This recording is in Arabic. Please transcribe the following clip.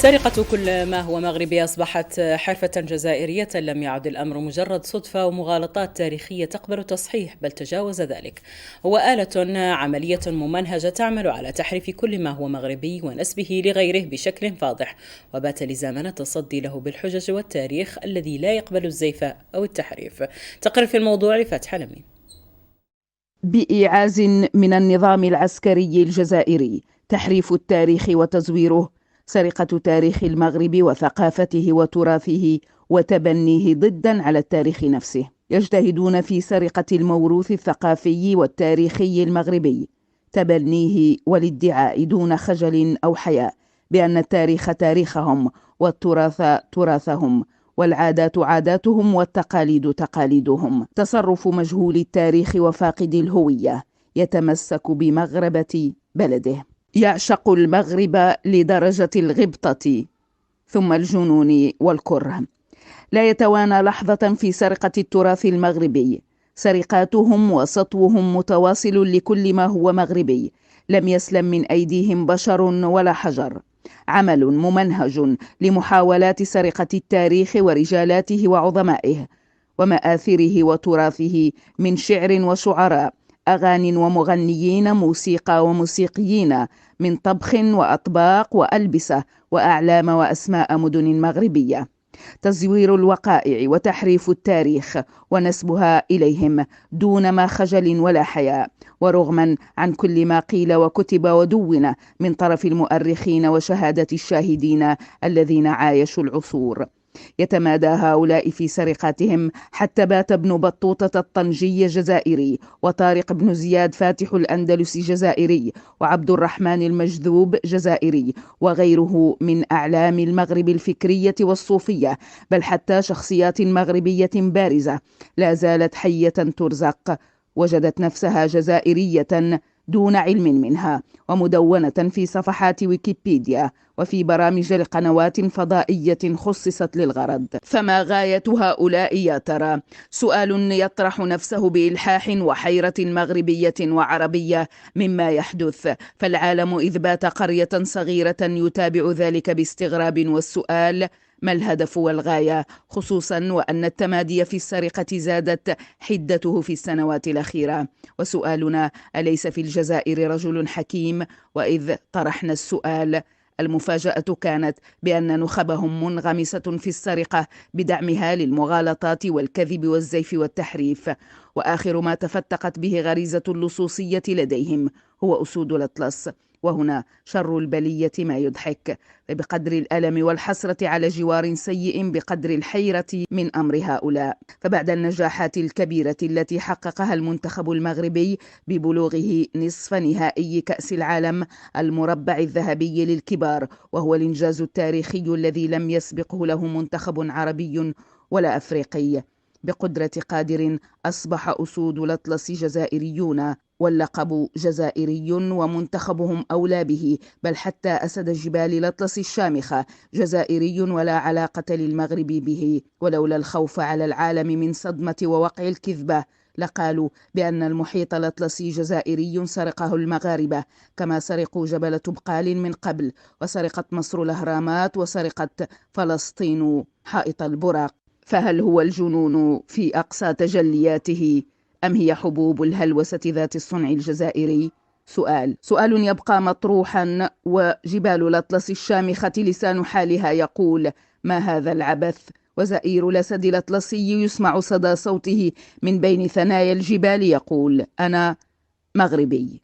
سرقة كل ما هو مغربي أصبحت حرفة جزائرية، لم يعد الأمر مجرد صدفة ومغالطات تاريخية تقبل تصحيح، بل تجاوز ذلك. هو آلة عملية ممنهجة تعمل على تحريف كل ما هو مغربي ونسبه لغيره بشكل فاضح، وبات لزامنا التصدي له بالحجج والتاريخ الذي لا يقبل الزيف أو التحريف. تقرر في الموضوع لفتح لمين. بإيعاز من النظام العسكري الجزائري، تحريف التاريخ وتزويره، سرقة تاريخ المغرب وثقافته وتراثه وتبنيه ضدا على التاريخ نفسه. يجتهدون في سرقة الموروث الثقافي والتاريخي المغربي، تبنيه والادعاء دون خجل أو حياء بأن التاريخ تاريخهم والتراث تراثهم والعادات عاداتهم والتقاليد تقاليدهم. تصرف مجهول التاريخ وفاقد الهوية يتمسك بمغربة بلده، يعشق المغرب لدرجة الغبطة ثم الجنون والكره. لا يتوانى لحظة في سرقة التراث المغربي. سرقاتهم وسطوهم متواصل لكل ما هو مغربي، لم يسلم من أيديهم بشر ولا حجر. عمل ممنهج لمحاولات سرقة التاريخ ورجالاته وعظمائه ومآثره وتراثه من شعر وشعراء، أغاني ومغنيين، موسيقى وموسيقيين، من طبخ وأطباق وألبسة وأعلام وأسماء مدن مغربية. تزوير الوقائع وتحريف التاريخ ونسبها إليهم دون ما خجل ولا حياء، ورغما عن كل ما قيل وكتب ودون من طرف المؤرخين وشهادة الشاهدين الذين عايشوا العصور. يتمادى هؤلاء في سرقاتهم حتى بات ابن بطوطة الطنجي جزائري، وطارق بن زياد فاتح الأندلس جزائري، وعبد الرحمن المجذوب جزائري، وغيره من أعلام المغرب الفكرية والصوفية، بل حتى شخصيات مغربية بارزة لا زالت حية ترزق، وجدت نفسها جزائرية دون علم منها، ومدونة في صفحات ويكيبيديا وفي برامج القنوات فضائية خصصت للغرض. فما غاية هؤلاء يا ترى؟ سؤال يطرح نفسه بإلحاح وحيرة مغربية وعربية مما يحدث، فالعالم إذ بات قرية صغيرة يتابع ذلك باستغراب، والسؤال: ما الهدف والغاية؟ خصوصا وأن التمادي في السرقة زادت حدته في السنوات الأخيرة. وسؤالنا: أليس في الجزائر رجل حكيم؟ وإذ طرحنا السؤال، المفاجأة كانت بأن نخبهم منغمسة في السرقة بدعمها للمغالطات والكذب والزيف والتحريف، وآخر ما تفتقت به غريزة اللصوصية لديهم هو أسود الأطلس. وهنا شر البلية ما يضحك، بقدر الألم والحسرة على جوار سيء بقدر الحيرة من أمر هؤلاء. فبعد النجاحات الكبيرة التي حققها المنتخب المغربي ببلوغه نصف نهائي كأس العالم المربع الذهبي للكبار، وهو الإنجاز التاريخي الذي لم يسبقه له منتخب عربي ولا أفريقي، بقدرة قادر أصبح أسود الأطلس جزائريون، واللقب جزائري، ومنتخبهم أولى به، بل حتى أسد جبال الأطلس الشامخة جزائري ولا علاقة للمغرب به. ولولا الخوف على العالم من صدمة ووقع الكذبة لقالوا بأن المحيط الأطلسي جزائري سرقه المغاربة، كما سرقوا جبل تبقال من قبل، وسرقت مصر الأهرامات، وسرقت فلسطين حائط البراق. فهل هو الجنون في أقصى تجلياته، أم هي حبوب الهلوسة ذات الصنع الجزائري؟ سؤال يبقى مطروحا، وجبال الأطلس الشامخة لسان حالها يقول: ما هذا العبث؟ وزئير الأسد الأطلسي يسمع صدى صوته من بين ثنايا الجبال يقول: أنا مغربي.